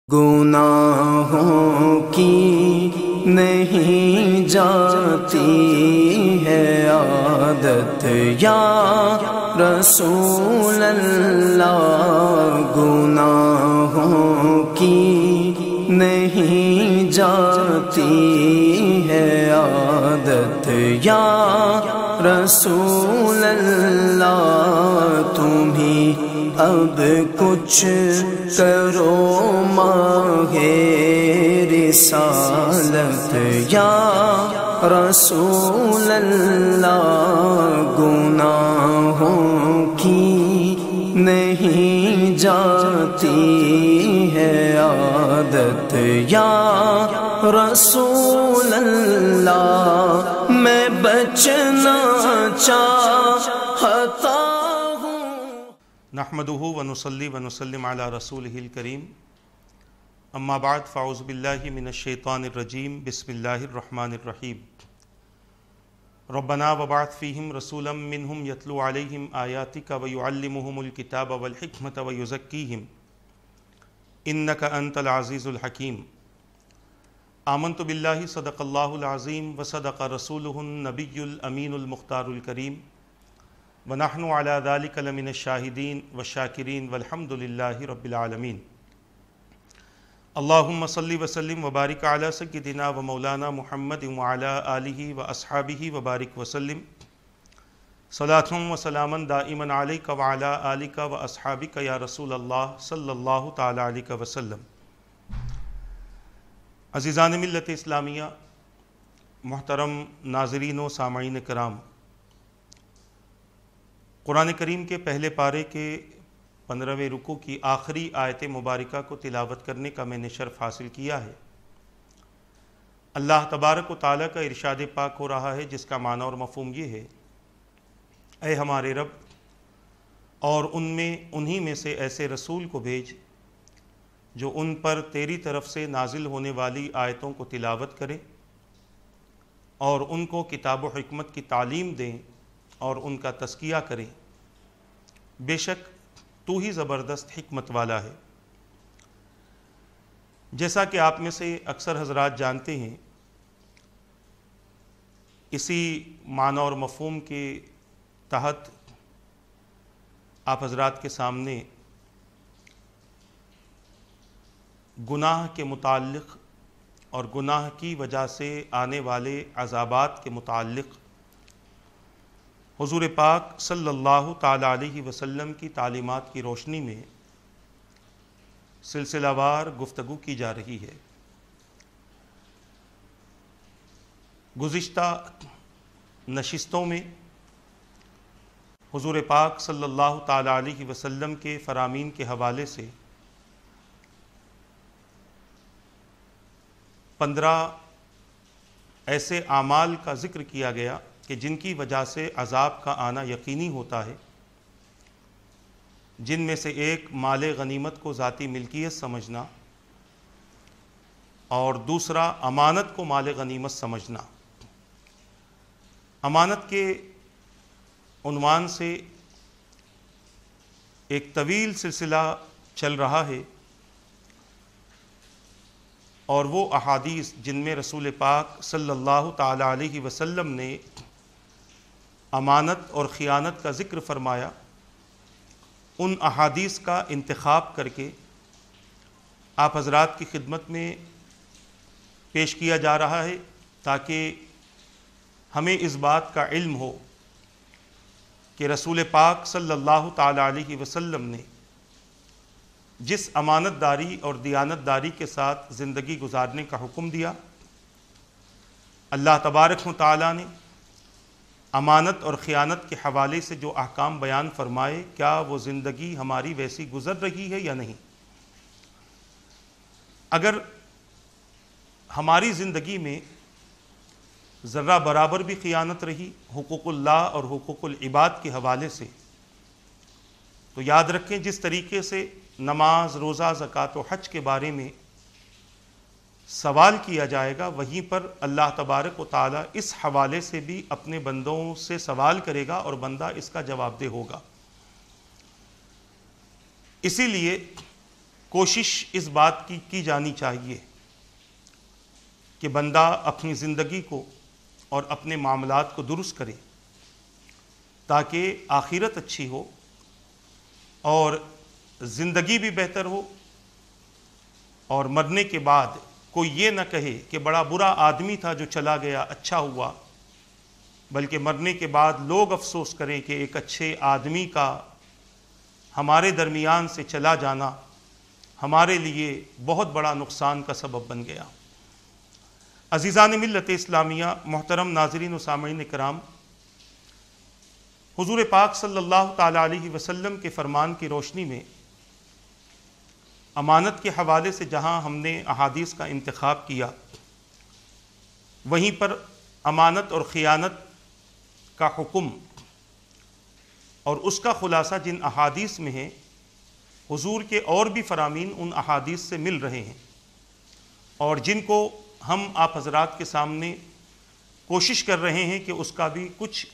گناہوں کی نہیں جاتی ہے عادت یا رسول اللہ، گناہوں کی نہیں جاتی ہے عادت یا رسول اللہ، تمہیں اب کچھ کرو ماہ رسالت یا رسول اللہ، گناہوں کی نہیں جاتی ہے عادت یا رسول اللہ، میں بچنا چاہتا نحمده ونصلي ونسلم على رسوله الكريم، اما بعد فاعوذ باللہ من الشیطان الرجیم، بسم اللہ الرحمن الرحیم۔ ربنا وبعث فیہم رسولا منہم یتلو علیہم آیاتک ویعلمہم الکتاب والحکمت ویزکیہم انک انت العزیز الحکیم۔ آمنت باللہ صدق اللہ العظیم وصدق رسولہ النبی الامین المختار الکریم، وَنَحْنُ عَلَى ذَلِكَ لَمِنَ الشَّاهِدِينَ وَالشَّاكِرِينَ وَالْحَمْدُ لِلَّهِ رَبِّ الْعَالَمِينَ۔ اللہم صلی وسلم وبارک علی سیدنا و مولانا محمد وعلی آلہ واصحابہ وبارک وسلم، صلاۃ و سلاما دائما علیک وعلی آلک واصحابک یا رسول اللہ صلی اللہ تعالی علیہ وسلم۔ عزیزان ملت اسلامیہ، محترم ناظرین و سامعین کرام، قرآن کریم کے پہلے پارے کے 15ویں رکوع کی آخری آیت مبارکہ کو تلاوت کرنے کا میں نے شرف حاصل کیا ہے۔ اللہ تبارک و تعالیٰ کا ارشاد پاک ہو رہا ہے، جس کا معنی اور مفہوم یہ ہے: اے ہمارے رب، اور انہی میں سے ایسے رسول کو بھیج جو ان پر تیری طرف سے نازل ہونے والی آیتوں کو تلاوت کریں اور ان کو کتاب و حکمت کی تعلیم دیں اور ان کا تزکیہ کریں، بے شک تو ہی زبردست حکمت والا ہے۔ جیسا کہ آپ میں سے اکثر حضرات جانتے ہیں، اسی معنی اور مفہوم کے تحت آپ حضرات کے سامنے گناہ کے متعلق اور گناہ کی وجہ سے آنے والے عذابات کے متعلق حضور پاک صلی اللہ تعالیٰ علیہ وسلم کی تعلیمات کی روشنی میں سلسلہ وار گفتگو کی جا رہی ہے۔ گزشتہ نشستوں میں حضور پاک صلی اللہ تعالیٰ علیہ وسلم کے فرامین کے حوالے سے 15 ایسے اعمال کا ذکر کیا گیا کہ جن کی وجہ سے عذاب کا آنا یقینی ہوتا ہے، جن میں سے ایک مال غنیمت کو ذاتی ملکیت سمجھنا اور دوسرا امانت کو مال غنیمت سمجھنا۔ امانت کے عنوان سے ایک طویل سلسلہ چل رہا ہے، اور وہ احادیث جن میں رسول پاک صلی اللہ تعالیٰ علیہ وسلم نے امانت اور خیانت کا ذکر فرمایا، ان احادیث کا انتخاب کر کے آپ حضرات کی خدمت میں پیش کیا جا رہا ہے، تاکہ ہمیں اس بات کا علم ہو کہ رسول پاک صلی اللہ تعالیٰ علیہ وسلم نے جس امانت داری اور دیانت داری کے ساتھ زندگی گزارنے کا حکم دیا، اللہ تبارک و تعالیٰ نے امانت اور خیانت کے حوالے سے جو احکام بیان فرمائے، کیا وہ زندگی ہماری ویسی گزر رہی ہے یا نہیں؟ اگر ہماری زندگی میں ذرہ برابر بھی خیانت رہی حقوق اللہ اور حقوق العباد کے حوالے سے، تو یاد رکھیں جس طریقے سے نماز، روزہ، زکوٰۃ و حج کے بارے میں سوال کیا جائے گا، وہیں پر اللہ تبارک و تعالیٰ اس حوالے سے بھی اپنے بندوں سے سوال کرے گا اور بندہ اس کا جواب دہ ہوگا۔ اسی لیے کوشش اس بات کی جانی چاہیے کہ بندہ اپنی زندگی کو اور اپنے معاملات کو درست کرے تاکہ آخرت اچھی ہو اور زندگی بھی بہتر ہو، اور مرنے کے بعد کوئی یہ نہ کہے کہ بڑا برا آدمی تھا جو چلا گیا، اچھا ہوا، بلکہ مرنے کے بعد لوگ افسوس کریں کہ ایک اچھے آدمی کا ہمارے درمیان سے چلا جانا ہمارے لیے بہت بڑا نقصان کا سبب بن گیا۔ عزیزان ملت اسلامیہ، محترم ناظرین و سامعین کرام، حضور پاک صلی اللہ تعالیٰ علیہ وسلم کے فرمان کی روشنی میں امانت کے حوالے سے جہاں ہم نے احادیث کا انتخاب کیا، وہیں پر امانت اور خیانت کا حکم اور اس کا خلاصہ جن احادیث میں ہے، حضور کے اور بھی فرامین ان احادیث سے مل رہے ہیں، اور جن کو ہم آپ حضرات کے سامنے کوشش کر رہے ہیں کہ اس کا بھی کچھ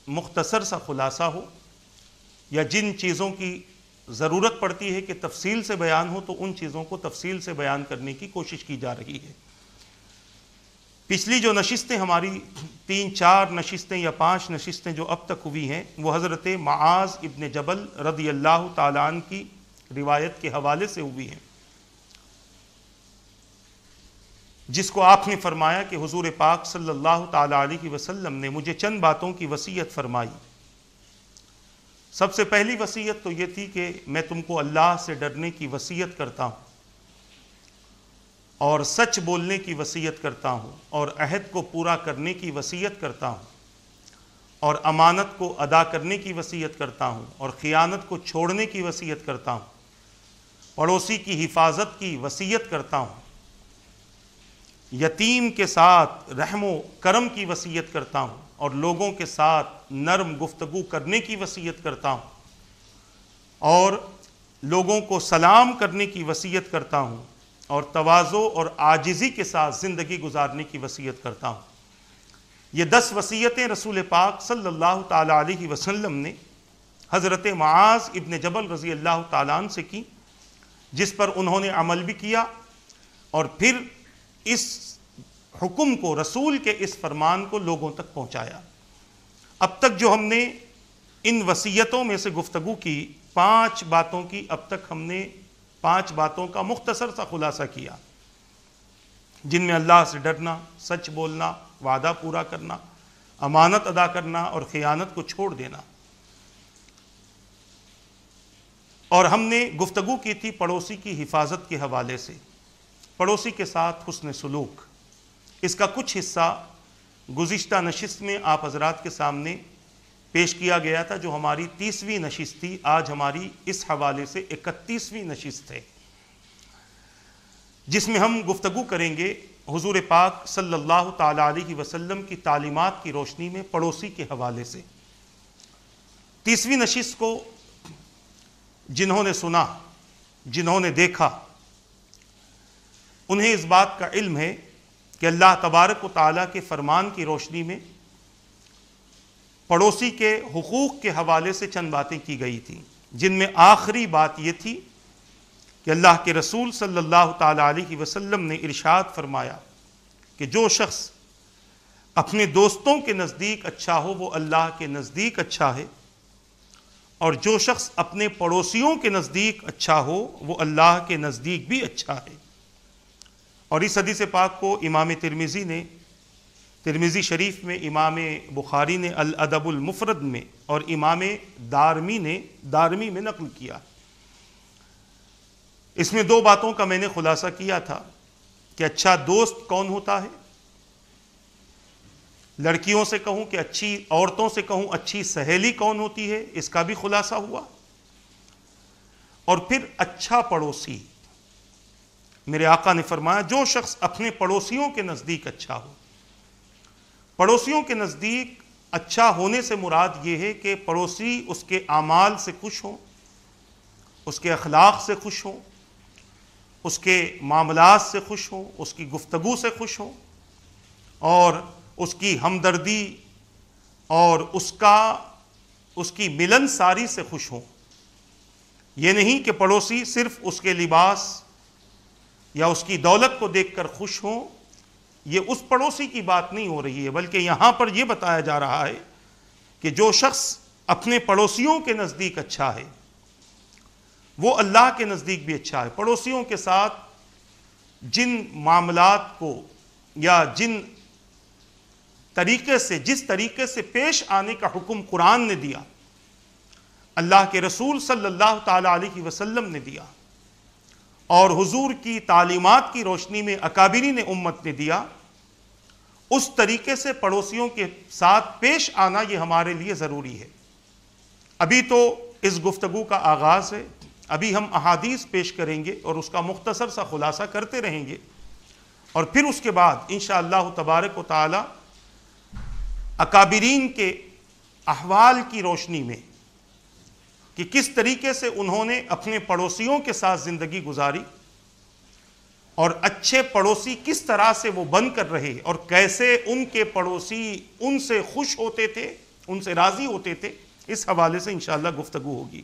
مختصر سا خلاصہ ہو، یا جن چیزوں کی ضرورت پڑتی ہے کہ تفصیل سے بیان ہو تو ان چیزوں کو تفصیل سے بیان کرنے کی کوشش کی جا رہی ہے۔ پچھلی جو نشستیں ہماری 3-4 نشستیں یا 5 نشستیں جو اب تک ہوئی ہیں، وہ حضرت معاذ ابن جبل رضی اللہ تعالیٰ عنہ کی روایت کے حوالے سے ہوئی ہیں، جس کو آپ نے فرمایا کہ حضور پاک صلی اللہ تعالیٰ علیہ وسلم نے مجھے چند باتوں کی وصیت فرمائی۔ سب سے پہلی وصیت تو یہ تھی کہ میں تم کو اللہ سے ڈرنے کی وصیت کرتا ہوں، اور سچ بولنے کی وصیت کرتا ہوں، اور عہد کو پورا کرنے کی وصیت کرتا ہوں، اور امانت کو ادا کرنے کی وصیت کرتا ہوں، اور خیانت کو چھوڑنے کی وصیت کرتا ہوں، پڑوسی کی حفاظت کی وصیت کرتا ہوں، یتیم کے ساتھ رحم و کرم کی وصیت کرتا ہوں، اور لوگوں کے ساتھ نرم گفتگو کرنے کی وصیت کرتا ہوں، اور لوگوں کو سلام کرنے کی وصیت کرتا ہوں، اور تواضع اور عاجزی کے ساتھ زندگی گزارنے کی وصیت کرتا ہوں۔ یہ 10 وصیتیں رسول پاک صلی اللہ تعالیٰ علیہ وسلم نے حضرت معاذ ابن جبل رضی اللہ تعالیٰ عنہ سے کی، جس پر انہوں نے عمل بھی کیا، اور پھر اس حکم کو، رسول کے اس فرمان کو لوگوں تک پہنچایا۔ اب تک جو ہم نے ان وصیتوں میں سے گفتگو کی، 5 باتوں کی، اب تک ہم نے 5 باتوں کا مختصر سا خلاصہ کیا، جن میں اللہ سے ڈرنا، سچ بولنا، وعدہ پورا کرنا، امانت ادا کرنا اور خیانت کو چھوڑ دینا۔ اور ہم نے گفتگو کی تھی پڑوسی کی حفاظت کے حوالے سے، پڑوسی کے ساتھ حسن سلوک۔ اس کا کچھ حصہ گزشتہ نشست میں آپ حضرات کے سامنے پیش کیا گیا تھا، جو ہماری 30ویں نشست تھی۔ آج ہماری اس حوالے سے 31ویں نشست ہے، جس میں ہم گفتگو کریں گے حضور پاک صلی اللہ تعالیٰ علیہ وسلم کی تعلیمات کی روشنی میں پڑوسی کے حوالے سے۔ 30ویں نشست کو جنہوں نے سنا، جنہوں نے دیکھا، انہیں اس بات کا علم ہے کہ اللہ تبارک و تعالیٰ کے فرمان کی روشنی میں پڑوسی کے حقوق کے حوالے سے چند باتیں کی گئی تھیں، جن میں آخری بات یہ تھی کہ اللہ کے رسول صلی اللہ تعالیٰ علیہ وسلم نے ارشاد فرمایا کہ جو شخص اپنے دوستوں کے نزدیک اچھا ہو وہ اللہ کے نزدیک اچھا ہے، اور جو شخص اپنے پڑوسیوں کے نزدیک اچھا ہو وہ اللہ کے نزدیک بھی اچھا ہے۔ اور اس حدیث پاک کو امام ترمذی نے، ترمذی شریف میں، امام بخاری نے الادب المفرد میں، اور امام دارمی نے دارمی میں نقل کیا۔ اس میں 2 باتوں کا میں نے خلاصہ کیا تھا کہ اچھا دوست کون ہوتا ہے، لڑکیوں سے کہوں کہ اچھی عورتوں سے کہوں اچھی سہیلی کون ہوتی ہے، اس کا بھی خلاصہ ہوا، اور پھر اچھا پڑوسی۔ میرے آقا نے فرمایا جو شخص اپنے پڑوسیوں کے نزدیک اچھا ہو، پڑوسیوں کے نزدیک اچھا ہونے سے مراد یہ ہے کہ پڑوسی اس کے اعمال سے خوش ہوں، اس کے اخلاق سے خوش ہوں، اس کے معاملات سے خوش ہوں، اس کی گفتگو سے خوش ہوں، اور اس کی ہمدردی اور اس کی ملن ساری سے خوش ہوں۔ یہ نہیں کہ پڑوسی صرف اس کے لباس یا اس کی دولت کو دیکھ کر خوش ہوں، یہ اس پڑوسی کی بات نہیں ہو رہی ہے، بلکہ یہاں پر یہ بتایا جا رہا ہے کہ جو شخص اپنے پڑوسیوں کے نزدیک اچھا ہے وہ اللہ کے نزدیک بھی اچھا ہے۔ پڑوسیوں کے ساتھ جن معاملات کو یا جس طریقے سے پیش آنے کا حکم قرآن نے دیا، اللہ کے رسول صلی اللہ تعالی علیہ وسلم نے دیا، اور حضور کی تعلیمات کی روشنی میں اکابرین امت نے دیا، اس طریقے سے پڑوسیوں کے ساتھ پیش آنا یہ ہمارے لیے ضروری ہے۔ ابھی تو اس گفتگو کا آغاز ہے، ابھی ہم احادیث پیش کریں گے اور اس کا مختصر سا خلاصہ کرتے رہیں گے، اور پھر اس کے بعد انشاءاللہ تبارک و تعالی اکابرین کے احوال کی روشنی میں کہ کس طریقے سے انہوں نے اپنے پڑوسیوں کے ساتھ زندگی گزاری اور اچھے پڑوسی کس طرح سے وہ بن کر رہے اور کیسے ان کے پڑوسی ان سے خوش ہوتے تھے، ان سے راضی ہوتے تھے، اس حوالے سے انشاءاللہ گفتگو ہوگی۔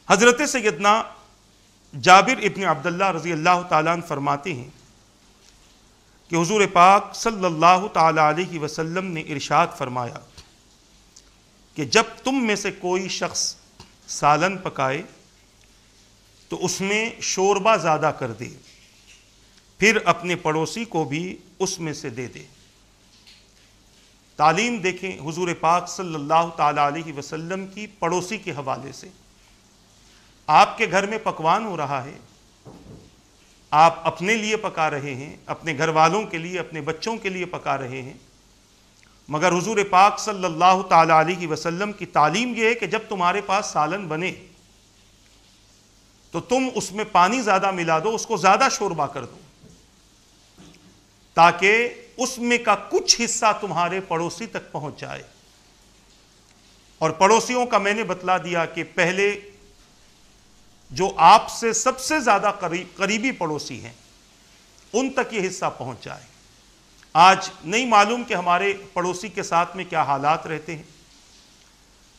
حضرت سیدنا جابر ابن عبداللہ رضی اللہ تعالیٰ عنہ فرماتے ہیں کہ حضور پاک صلی اللہ تعالی علیہ وسلم نے ارشاد فرمایا کہ جب تم میں سے کوئی شخص سالن پکائے تو اس میں شوربہ زیادہ کر دے، پھر اپنے پڑوسی کو بھی اس میں سے دے دے۔ تعلیم دیکھیں حضور پاک صلی اللہ تعالی علیہ وسلم کی پڑوسی کے حوالے سے۔ آپ کے گھر میں پکوان ہو رہا ہے، آپ اپنے لیے پکا رہے ہیں، اپنے گھر والوں کے لیے، اپنے بچوں کے لیے پکا رہے ہیں، مگر حضور پاک صلی اللہ تعالی علیہ وسلم کی تعلیم یہ ہے کہ جب تمہارے پاس سالن بنے تو تم اس میں پانی زیادہ ملا دو، اس کو زیادہ شوربہ کر دو، تاکہ اس میں کا کچھ حصہ تمہارے پڑوسی تک پہنچ جائے۔ اور پڑوسیوں کا میں نے بتلا دیا کہ پہلے جو آپ سے سب سے زیادہ قریبی پڑوسی ہیں ان تک یہ حصہ پہنچ جائے۔ آج نہیں معلوم کہ ہمارے پڑوسی کے ساتھ میں کیا حالات رہتے ہیں،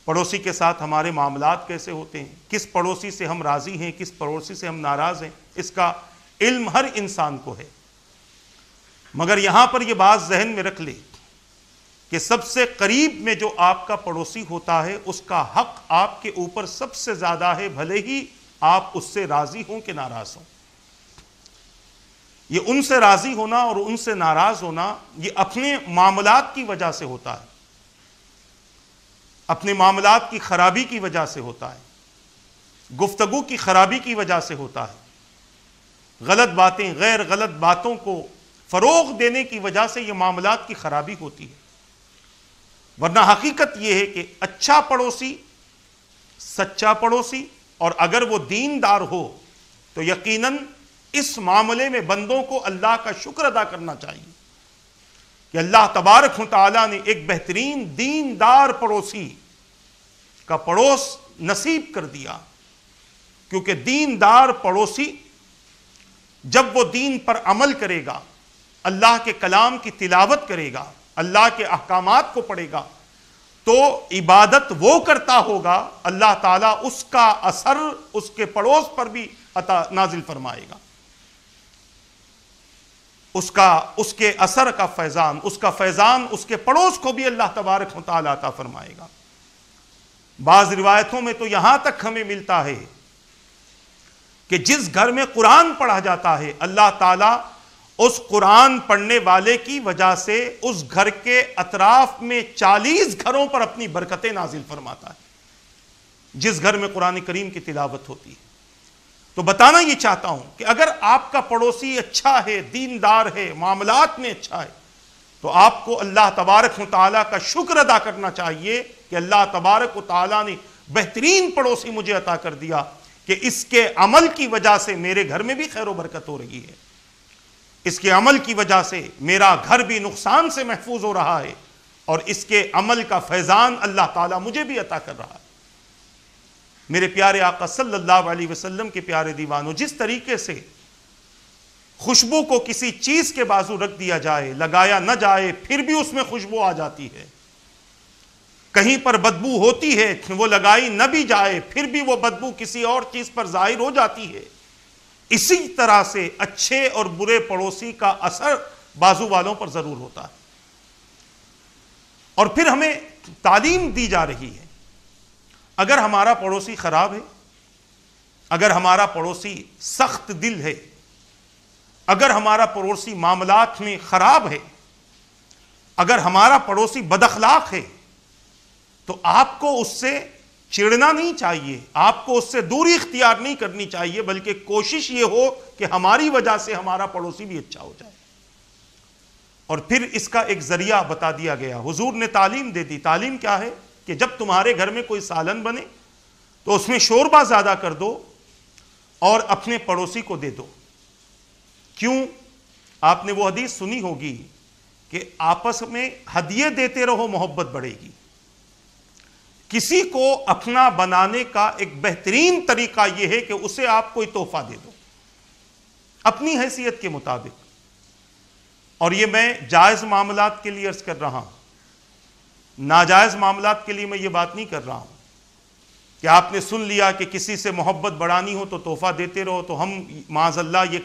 پڑوسی کے ساتھ ہمارے معاملات کیسے ہوتے ہیں، کس پڑوسی سے ہم راضی ہیں، کس پڑوسی سے ہم ناراض ہیں، اس کا علم ہر انسان کو ہے۔ مگر یہاں پر یہ بات ذہن میں رکھ لے کہ سب سے قریب میں جو آپ کا پڑوسی ہوتا ہے اس کا حق آپ کے اوپر سب سے زیادہ ہے، بھلے ہی آپ اس سے راضی ہوں کہ ناراض ہوں۔ یہ ان سے راضی ہونا اور ان سے ناراض ہونا یہ اپنے معاملات کی وجہ سے ہوتا ہے، اپنے معاملات کی خرابی کی وجہ سے ہوتا ہے، گفتگو کی خرابی کی وجہ سے ہوتا ہے، غلط باتیں، غیر غلط باتوں کو فروغ دینے کی وجہ سے یہ معاملات کی خرابی ہوتی ہے۔ ورنہ حقیقت یہ ہے کہ اچھا پڑوسی، سچا پڑوسی، اور اگر وہ دیندار ہو تو یقیناً اس معاملے میں بندوں کو اللہ کا شکر ادا کرنا چاہیے کہ اللہ تبارک و تعالیٰ نے ایک بہترین دیندار پڑوسی کا پڑوس نصیب کر دیا، کیونکہ دیندار پڑوسی جب وہ دین پر عمل کرے گا، اللہ کے کلام کی تلاوت کرے گا، اللہ کے احکامات کو پڑھے گا، تو عبادت وہ کرتا ہوگا، اللہ تعالیٰ اس کا اثر اس کے پڑوس پر بھی نازل فرمائے گا، اس کے اثر کا فیضان، اس کا فیضان اس کے پڑوس کو بھی اللہ تبارک و تعالیٰ عطا فرمائے گا۔ بعض روایتوں میں تو یہاں تک ہمیں ملتا ہے کہ جس گھر میں قرآن پڑھا جاتا ہے اللہ تعالیٰ اس قرآن پڑھنے والے کی وجہ سے اس گھر کے اطراف میں 40 گھروں پر اپنی برکتیں نازل فرماتا ہے، جس گھر میں قرآن کریم کی تلاوت ہوتی ہے۔ تو بتانا یہ چاہتا ہوں کہ اگر آپ کا پڑوسی اچھا ہے، دیندار ہے، معاملات میں اچھا ہے، تو آپ کو اللہ تبارک و تعالیٰ کا شکر ادا کرنا چاہیے کہ اللہ تبارک و تعالیٰ نے بہترین پڑوسی مجھے عطا کر دیا کہ اس کے عمل کی وجہ سے میرے گھر میں بھی خیر و برکت ہو رہی ہے، اس کے عمل کی وجہ سے میرا گھر بھی نقصان سے محفوظ ہو رہا ہے، اور اس کے عمل کا فیضان اللہ تعالیٰ مجھے بھی عطا کر رہا ہے۔ میرے پیارے آقا صلی اللہ علیہ وسلم کے پیارے دیوانوں، جس طریقے سے خوشبو کو کسی چیز کے بازو رکھ دیا جائے، لگایا نہ جائے، پھر بھی اس میں خوشبو آ جاتی ہے، کہیں پر بدبو ہوتی ہے وہ لگائی نہ بھی جائے پھر بھی وہ بدبو کسی اور چیز پر ظاہر ہو جاتی ہے. اسی طرح سے اچھے اور برے پڑوسی کا اثر بازو والوں پر ضرور ہوتا ہے. اور پھر ہمیں تعلیم دی جا رہی ہے، اگر ہمارا پڑوسی خراب ہے، اگر ہمارا پڑوسی سخت دل ہے، اگر ہمارا پڑوسی معاملات میں خراب ہے، اگر ہمارا پڑوسی بد اخلاق ہے، تو آپ کو اس سے چڑنا نہیں چاہیے، آپ کو اس سے دوری اختیار نہیں کرنی چاہیے، بلکہ کوشش یہ ہو کہ ہماری وجہ سے ہمارا پڑوسی بھی اچھا ہو جائے. اور پھر اس کا ایک ذریعہ بتا دیا گیا، حضور نے تعلیم دے دی. تعلیم کیا ہے کہ جب تمہارے گھر میں کوئی سالن بنے تو اس میں شوربہ زیادہ کر دو اور اپنے پڑوسی کو دے دو. کیوں؟ آپ نے وہ حدیث سنی ہوگی کہ آپس میں ہدیے دیتے رہو محبت بڑھے گی. کسی کو اپنا بنانے کا ایک بہترین طریقہ یہ ہے کہ اسے آپ کوئی تحفہ دے دو اپنی حیثیت کے مطابق. اور یہ میں جائز معاملات کے لیے عرض کر رہا ہوں، ناجائز معاملات کے لیے میں یہ بات نہیں کر رہا ہوں کہ آپ نے سن لیا کہ کسی سے محبت بڑھانی ہو تو تحفہ دیتے رہو تو ہم معاذ اللہ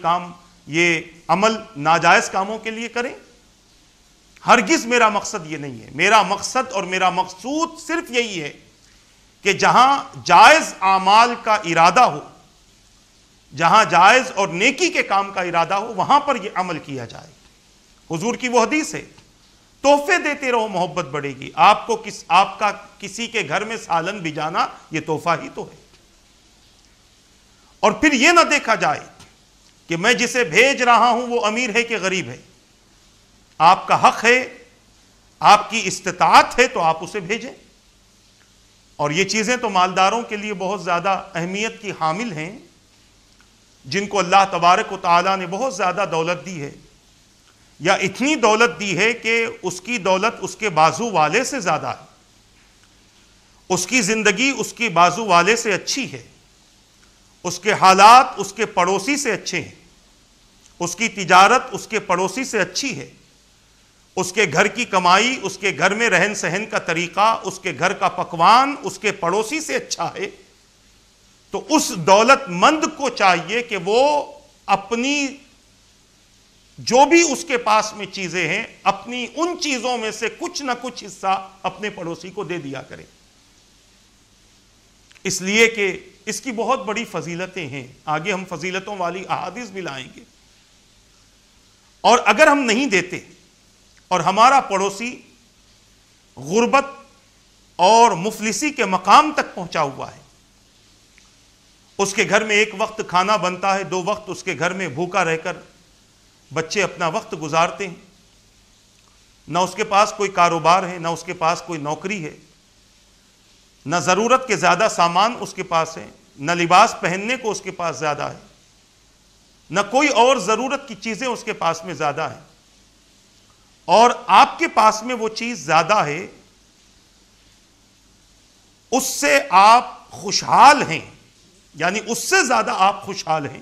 یہ عمل ناجائز کاموں کے لیے کریں. ہرگز میرا مقصد یہ نہیں ہے. میرا مقصد اور میرا مقصود صرف یہی ہے کہ جہاں جائز اعمال کا ارادہ ہو، جہاں جائز اور نیکی کے کام کا ارادہ ہو، وہاں پر یہ عمل کیا جائے. حضور کی وہ حدیث ہے، تحفے دیتے رہو محبت بڑھے گی. آپ کا کسی کے گھر میں سالن بھجانا یہ تحفہ ہی تو ہے. اور پھر یہ نہ دیکھا جائے کہ میں جسے بھیج رہا ہوں وہ امیر ہے کہ غریب ہے. آپ کا حق ہے، آپ کی استطاعت ہے تو آپ اسے بھیجیں. اور یہ چیزیں تو مالداروں کے لیے بہت زیادہ اہمیت کی حامل ہیں، جن کو اللہ تبارک و تعالیٰ نے بہت زیادہ دولت دی ہے، یا اتنی دولت دی ہے کہ اس کی دولت اس کے بازو والے سے زیادہ ہے، اس کی زندگی اس کی بازو والے سے اچھی ہے، اس کے حالات اس کے پڑوسی سے اچھے ہیں، اس کی تجارت اس کے پڑوسی سے اچھی ہے، اس کے گھر کی کمائی، اس کے گھر میں رہن سہن کا طریقہ، اس کے گھر کا پکوان اس کے پڑوسی سے اچھا ہے. تو اس دولت مند کو چاہیے کہ وہ اپنی جو بھی اس کے پاس میں چیزیں ہیں، اپنی ان چیزوں میں سے کچھ نہ کچھ حصہ اپنے پڑوسی کو دے دیا کرے. اس لیے کہ اس کی بہت بڑی فضیلتیں ہیں. آگے ہم فضیلتوں والی احادیث بھی لائیں گے. اور اگر ہم نہیں دیتے اور ہمارا پڑوسی غربت اور مفلسی کے مقام تک پہنچا ہوا ہے، اس کے گھر میں ایک وقت کھانا بنتا ہے، 2 وقت اس کے گھر میں بھوکا رہ کر بچے اپنا وقت گزارتے ہیں، نہ اس کے پاس کوئی کاروبار ہے، نہ اس کے پاس کوئی نوکری ہے، نہ ضرورت کے زیادہ سامان اس کے پاس ہے، نہ لباس پہننے کو اس کے پاس زیادہ ہے، نہ کوئی اور ضرورت کی چیزیں اس کے پاس میں زیادہ ہیں، اور آپ کے پاس میں وہ چیز زیادہ ہے، اس سے آپ خوشحال ہیں، یعنی اس سے زیادہ آپ خوشحال ہیں،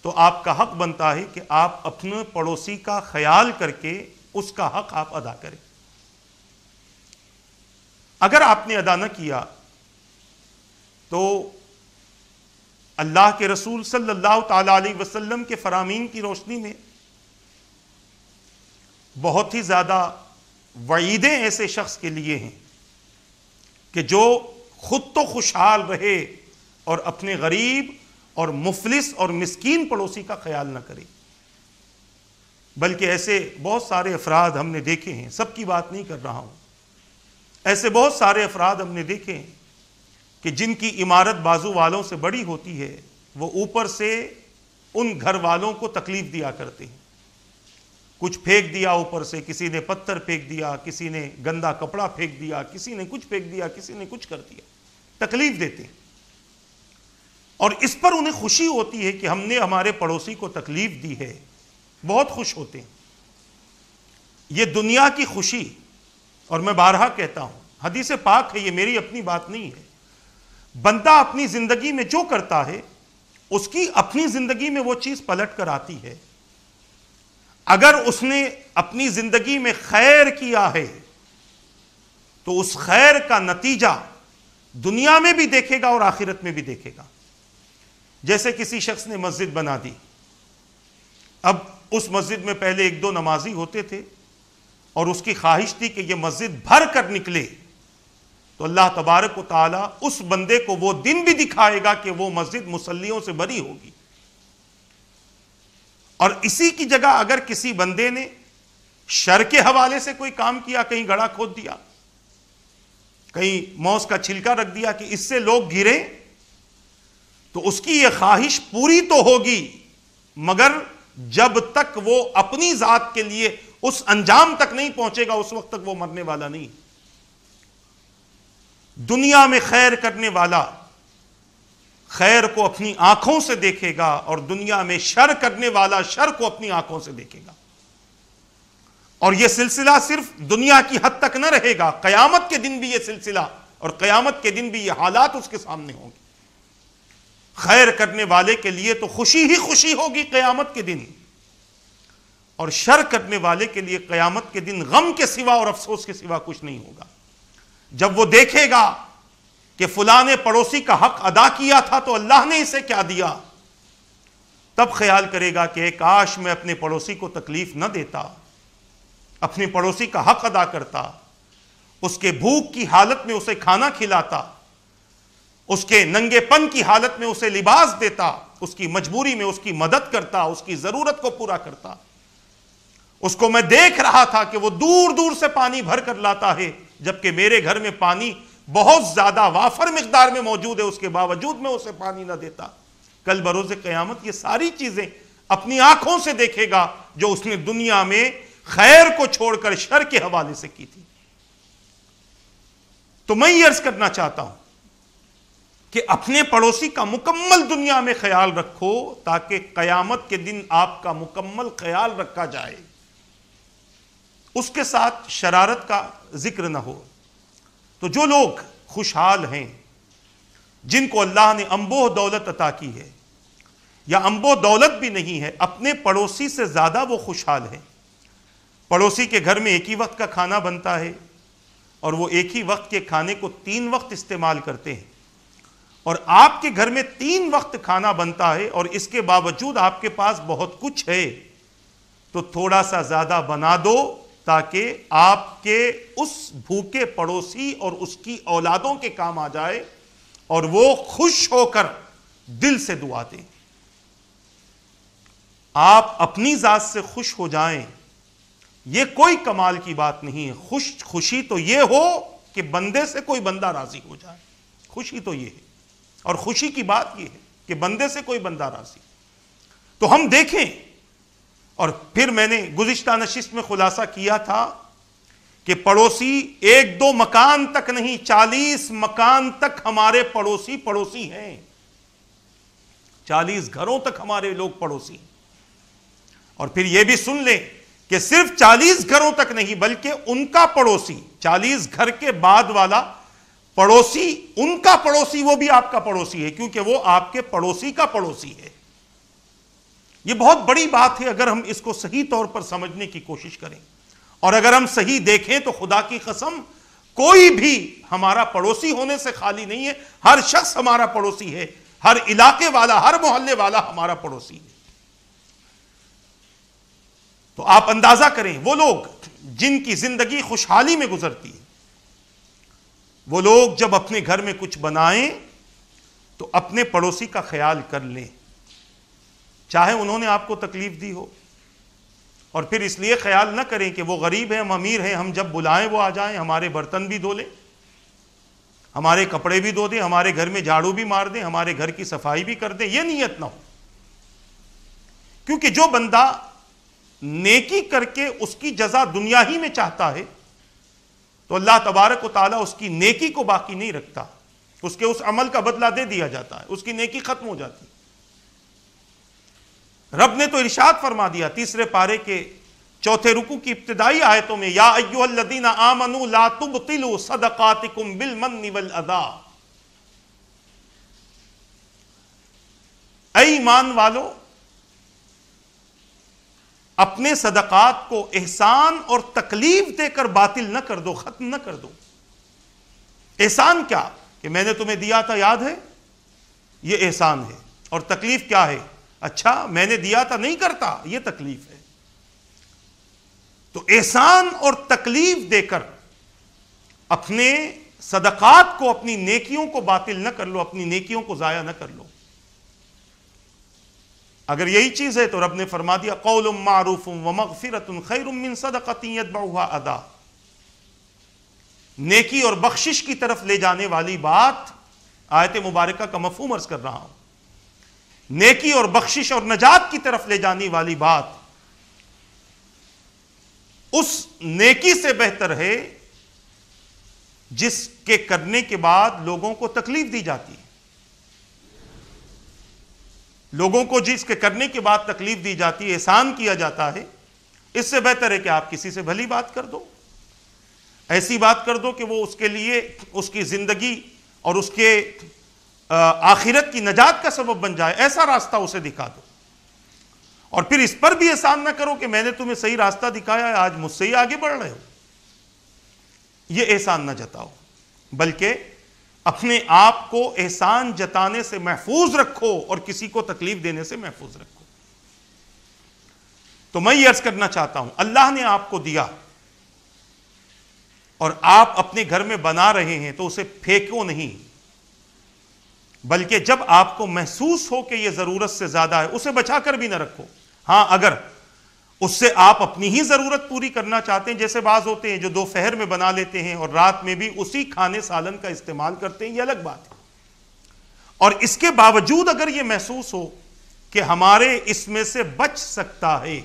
تو آپ کا حق بنتا ہے کہ آپ اپنے پڑوسی کا خیال کر کے اس کا حق آپ ادا کریں. اگر آپ نے ادا نہ کیا تو اللہ کے رسول صلی اللہ تعالی علیہ وسلم کے فرامین کی روشنی میں بہت ہی زیادہ وعیدیں ایسے شخص کے لیے ہیں کہ جو خود تو خوشحال رہے اور اپنے غریب اور مفلس اور مسکین پڑوسی کا خیال نہ کرے. بلکہ ایسے بہت سارے افراد ہم نے دیکھے ہیں، سب کی بات نہیں کر رہا ہوں، ایسے بہت سارے افراد ہم نے دیکھے ہیں کہ جن کی عمارت بازو والوں سے بڑی ہوتی ہے، وہ اوپر سے ان گھر والوں کو تکلیف دیا کرتے ہیں. کچھ پھینک دیا اوپر سے، کسی نے پتھر پھینک دیا، کسی نے گندا کپڑا پھینک دیا، کسی نے کچھ پھینک دیا، کسی نے کچھ کر دیا، تکلیف دیتے ہیں. اور اس پر انہیں خوشی ہوتی ہے کہ ہم نے ہمارے پڑوسی کو تکلیف دی ہے، بہت خوش ہوتے ہیں. یہ دنیا کی خوشی، اور میں بارہا کہتا ہوں، حدیث پاک ہے، یہ میری اپنی بات نہیں ہے، بندہ اپنی زندگی میں جو کرتا ہے اس کی اپنی زندگی میں وہ چیز پلٹ کر آتی ہے. اگر اس نے اپنی زندگی میں خیر کیا ہے تو اس خیر کا نتیجہ دنیا میں بھی دیکھے گا اور آخرت میں بھی دیکھے گا۔ جیسے کسی شخص نے مسجد بنا دی، اب اس مسجد میں پہلے 1-2 نمازی ہوتے تھے اور اس کی خواہش تھی کہ یہ مسجد بھر کر نکلے، تو اللہ تبارک و تعالیٰ اس بندے کو وہ دن بھی دکھائے گا کہ وہ مسجد مصلیوں سے بھری ہوگی۔ اور اسی کی جگہ اگر کسی بندے نے شر کے حوالے سے کوئی کام کیا، کہیں گڑھا کھود دیا، کہیں موز کا چھلکا رکھ دیا کہ اس سے لوگ گریں، تو اس کی یہ خواہش پوری تو ہوگی، مگر جب تک وہ اپنی ذات کے لیے اس انجام تک نہیں پہنچے گا اس وقت تک وہ مرنے والا نہیں۔ دنیا میں خیر کرنے والا خیر کو اپنی آنکھوں سے دیکھے گا، اور دنیا میں شر کرنے والا شر کو اپنی آنکھوں سے دیکھے گا۔ اور یہ سلسلہ صرف دنیا کی حد تک نہ رہے گا، قیامت کے دن بھی یہ سلسلہ اور قیامت کے دن بھی یہ حالات اس کے سامنے ہوں گے۔ خیر کرنے والے کے لیے تو خوشی ہی خوشی ہوگی قیامت کے دن، اور شر کرنے والے کے لیے قیامت کے دن غم کے سوا اور افسوس کے سوا کچھ نہیں ہوگا۔ جب وہ دیکھے گا کہ فلاں نے پڑوسی کا حق ادا کیا تھا تو اللہ نے اسے کیا دیا، تب خیال کرے گا کہ کاش میں اپنے پڑوسی کو تکلیف نہ دیتا، اپنے پڑوسی کا حق ادا کرتا، اس کے بھوک کی حالت میں اسے کھانا کھلاتا، اس کے ننگے پن کی حالت میں اسے لباس دیتا، اس کی مجبوری میں اس کی مدد کرتا، اس کی ضرورت کو پورا کرتا۔ اس کو میں دیکھ رہا تھا کہ وہ دور دور سے پانی بھر کر لاتا ہے، جبکہ میرے گھر میں پانی بہت زیادہ وافر مقدار میں موجود ہے، اس کے باوجود میں اسے پانی نہ دیتا۔ کل بروز قیامت یہ ساری چیزیں اپنی آنکھوں سے دیکھے گا جو اس نے دنیا میں خیر کو چھوڑ کر شر کے حوالے سے کی تھی۔ تو میں یہ عرض کرنا چاہتا ہوں کہ اپنے پڑوسی کا مکمل دنیا میں خیال رکھو، تاکہ قیامت کے دن آپ کا مکمل خیال رکھا جائے، اس کے ساتھ شرارت کا ذکر نہ ہو۔ تو جو لوگ خوشحال ہیں، جن کو اللہ نے انبوہ دولت عطا کی ہے، یا انبوہ دولت بھی نہیں ہے، اپنے پڑوسی سے زیادہ وہ خوشحال ہیں۔ پڑوسی کے گھر میں ایک ہی وقت کا کھانا بنتا ہے، اور وہ ایک ہی وقت کے کھانے کو 3 وقت استعمال کرتے ہیں، اور آپ کے گھر میں 3 وقت کھانا بنتا ہے، اور اس کے باوجود آپ کے پاس بہت کچھ ہے، تو تھوڑا سا زیادہ بنا دو تاکہ آپ کے اس بھوکے پڑوسی اور اس کی اولادوں کے کام آ جائے، اور وہ خوش ہو کر دل سے دعا دیں۔ آپ اپنی ذات سے خوش ہو جائیں، یہ کوئی کمال کی بات نہیں ہے۔ خوشی تو یہ ہو کہ بندے سے کوئی بندہ راضی ہو جائے، خوشی تو یہ ہے، اور خوشی کی بات یہ ہے کہ بندے سے کوئی بندہ راضی۔ تو ہم دیکھیں، اور پھر میں نے گزشتہ نشست میں خلاصہ کیا تھا کہ پڑوسی 1-2 مکان تک نہیں، 40 مکان تک ہمارے پڑوسی ہیں، 40 گھروں تک ہمارے لوگ پڑوسی ہیں۔ اور پھر یہ بھی سن لیں کہ صرف 40 گھروں تک نہیں، بلکہ ان کا پڑوسی، 40 گھر کے بعد والا پڑوسی، ان کا پڑوسی وہ بھی آپ کا پڑوسی ہے، کیونکہ وہ آپ کے پڑوسی کا پڑوسی ہے۔ یہ بہت بڑی بات ہے اگر ہم اس کو صحیح طور پر سمجھنے کی کوشش کریں، اور اگر ہم صحیح دیکھیں تو خدا کی قسم کوئی بھی ہمارا پڑوسی ہونے سے خالی نہیں ہے، ہر شخص ہمارا پڑوسی ہے، ہر علاقے والا، ہر محلے والا ہمارا پڑوسی ہے۔ تو آپ اندازہ کریں، وہ لوگ جن کی زندگی خوشحالی میں گزرتی ہے، وہ لوگ جب اپنے گھر میں کچھ بنائیں تو اپنے پڑوسی کا خیال کر لیں، چاہے انہوں نے آپ کو تکلیف دی ہو، اور پھر اس لیے خیال نہ کریں کہ وہ غریب ہیں، ہم امیر ہیں، ہم جب بلائیں وہ آ جائیں، ہمارے برتن بھی دھو لیں، ہمارے کپڑے بھی دھو دیں، ہمارے گھر میں جھاڑو بھی مار دیں، ہمارے گھر کی صفائی بھی کر دیں۔ یہ نیت نہ ہو، کیونکہ جو بندہ نیکی کر کے اس کی جزا دنیا ہی میں چاہتا ہے تو اللہ تبارک و تعالیٰ اس کی نیکی کو باقی نہیں رکھتا، اس کے اس عمل کا بدلہ دے دیا جاتا ہے، اس کی نیکی ختم ہو جاتی ہے۔ رب نے تو ارشاد فرما دیا 3 پارے کے 4 رکوع کی ابتدائی آیتوں میں، یا ایھا الذین آمنوا لا تبطلوا صدقاتکم بالمن والاذی، اے ایمان والو اپنے صدقات کو احسان اور تکلیف دے کر باطل نہ کر دو، ختم نہ کر دو۔ احسان کیا کہ میں نے تمہیں دیا تھا یاد ہے، یہ احسان ہے. اور تکلیف کیا ہے، اچھا میں نے دیا تھا نہیں کرتا، یہ تکلیف ہے. تو احسان اور تکلیف دے کر اپنے صدقات کو، اپنی نیکیوں کو باطل نہ کر لو، اپنی نیکیوں کو ضائع نہ کر لو. اگر یہی چیز ہے تو رب نے فرما دیا قول معروف ومغفرۃ خیر من صدقۃ یتبعها اذی. نیکی اور بخشش کی طرف لے جانے والی بات، آیت مبارکہ کا مفہوم عرض کر رہا ہوں، نیکی اور بخشش اور نجات کی طرف لے جانے والی بات اس نیکی سے بہتر ہے جس کے کرنے کے بعد لوگوں کو تکلیف دی جاتی ہے. لوگوں کو جس کے کرنے کے بعد تکلیف دی جاتی ہے، احسان کیا جاتا ہے، اس سے بہتر ہے کہ آپ کسی سے بھلی بات کر دو، ایسی بات کر دو کہ وہ اس کے لیے اس کی زندگی اور اس کے آخرت کی نجات کا سبب بن جائے. ایسا راستہ اسے دکھا دو. اور پھر اس پر بھی احسان نہ کرو کہ میں نے تمہیں صحیح راستہ دکھایا ہے، آج مجھ سے ہی آگے بڑھ رہے ہو. یہ احسان نہ جتاؤ، بلکہ اپنے آپ کو احسان جتانے سے محفوظ رکھو اور کسی کو تکلیف دینے سے محفوظ رکھو. تو میں یہ عرض کرنا چاہتا ہوں، اللہ نے آپ کو دیا اور آپ اپنے گھر میں بنا رہے ہیں تو اسے پھینکو نہیں، بلکہ جب آپ کو محسوس ہو کہ یہ ضرورت سے زیادہ ہے اسے بچا کر بھی نہ رکھو. ہاں اگر اس سے آپ اپنی ہی ضرورت پوری کرنا چاہتے ہیں، جیسے بعض ہوتے ہیں جو دوپہر میں بنا لیتے ہیں اور رات میں بھی اسی کھانے سالن کا استعمال کرتے ہیں، یہ الگ بات ہے. اور اس کے باوجود اگر یہ محسوس ہو کہ ہمارے اس میں سے بچ سکتا ہے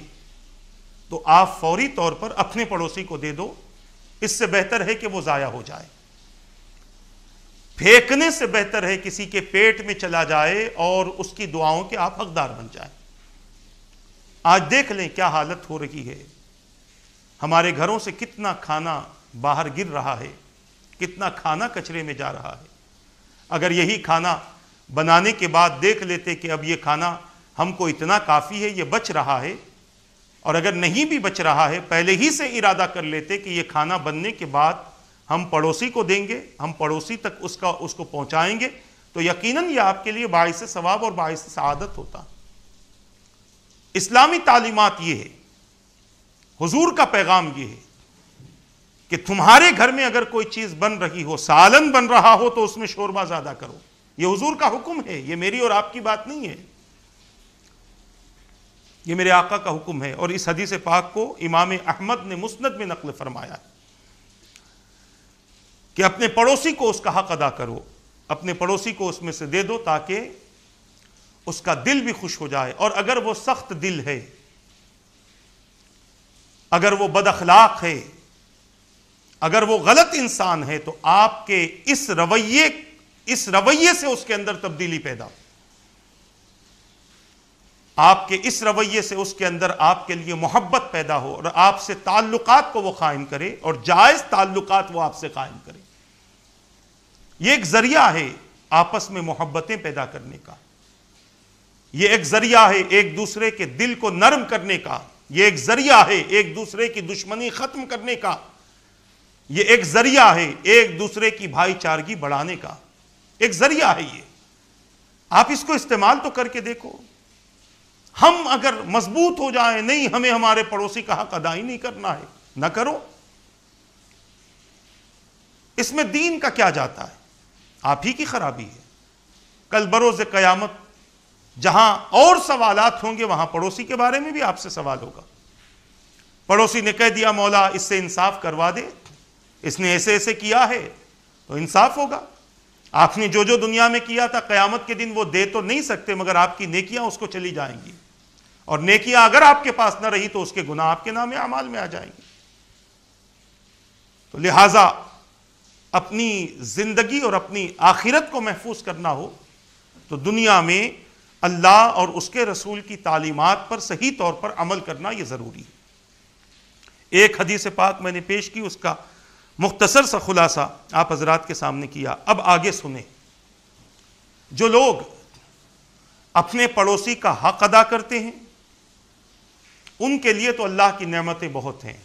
تو آپ فوری طور پر اپنے پڑوسی کو دے دو. اس سے بہتر ہے کہ وہ ضائع ہو جائے. پھینکنے سے بہتر ہے کسی کے پیٹ میں چلا جائے اور اس کی دعاؤں کے آپ حقدار بن جائیں. آج دیکھ لیں کیا حالت ہو رہی ہے. ہمارے گھروں سے کتنا کھانا باہر گر رہا ہے، کتنا کھانا کچرے میں جا رہا ہے. اگر یہی کھانا بنانے کے بعد دیکھ لیتے کہ اب یہ کھانا ہم کو اتنا کافی ہے، یہ بچ رہا ہے، اور اگر نہیں بھی بچ رہا ہے پہلے ہی سے ارادہ کر لیتے کہ یہ کھانا بننے کے بعد ہم پڑوسی کو دیں گے، ہم پڑوسی تک اس کو پہنچائیں گے، تو یقیناً یہ آپ کے لیے باعث ثواب اور باعث سعادت ہوتا. اسلامی تعلیمات یہ ہے، حضور کا پیغام یہ ہے کہ تمہارے گھر میں اگر کوئی چیز بن رہی ہو، سالن بن رہا ہو، تو اس میں شوربہ زیادہ کرو. یہ حضور کا حکم ہے، یہ میری اور آپ کی بات نہیں ہے، یہ میرے آقا کا حکم ہے. اور اس حدیث پاک کو امام احمد نے مسند میں نقل فرمایا ہے کہ اپنے پڑوسی کو اس کا حق ادا کرو، اپنے پڑوسی کو اس میں سے دے دو تاکہ اس کا دل بھی خوش ہو جائے. اور اگر وہ سخت دل ہے، اگر وہ بد اخلاق ہے، اگر وہ غلط انسان ہے، تو آپ کے اس رویے سے اس کے اندر تبدیلی پیدا ہو. آپ کے اس رویے سے اس کے اندر آپ کے لیے محبت پیدا ہو اور آپ سے تعلقات کو وہ قائم کرے اور جائز تعلقات وہ آپ سے قائم کرے. یہ ایک ذریعہ ہے آپس میں محبتیں پیدا کرنے کا، یہ ایک ذریعہ ہے ایک دوسرے کے دل کو نرم کرنے کا، یہ ایک ذریعہ ہے ایک دوسرے کی دشمنی ختم کرنے کا، یہ ایک ذریعہ ہے ایک دوسرے کی بھائی چارگی بڑھانے کا. ایک ذریعہ ہے یہ. آپ اس کو استعمال تو کر کے دیکھو. ہم اگر مضبوط ہو جائیں، نہیں ہمیں ہمارے پڑوسی کا حق ادا ہی نہیں کرنا ہے، نہ کرو. اس میں دین کا کیا جاتا ہے؟ آپ ہی کی خرابی ہے. کل بروز قیامت جہاں اور سوالات ہوں گے وہاں پڑوسی کے بارے میں بھی آپ سے سوال ہوگا. پڑوسی نے کہہ دیا مولا اس سے انصاف کروا دے، اس نے ایسے ایسے کیا ہے، تو انصاف ہوگا. آپ نے جو جو دنیا میں کیا تھا قیامت کے دن وہ دے تو نہیں سکتے، مگر آپ کی نیکیاں اس کو چلی جائیں گی، اور نیکیاں اگر آپ کے پاس نہ رہی تو اس کے گناہ آپ کے نام اعمال میں آ جائیں گے. تو لہٰذا اپنی زندگی اور اپنی آخرت کو محفوظ کرنا ہو تو دنیا میں اللہ اور اس کے رسول کی تعلیمات پر صحیح طور پر عمل کرنا یہ ضروری ہے. ایک حدیث پاک میں نے پیش کی، اس کا مختصر سا خلاصہ آپ حضرات کے سامنے کیا. اب آگے سنیں. جو لوگ اپنے پڑوسی کا حق ادا کرتے ہیں ان کے لیے تو اللہ کی نعمتیں بہت ہیں،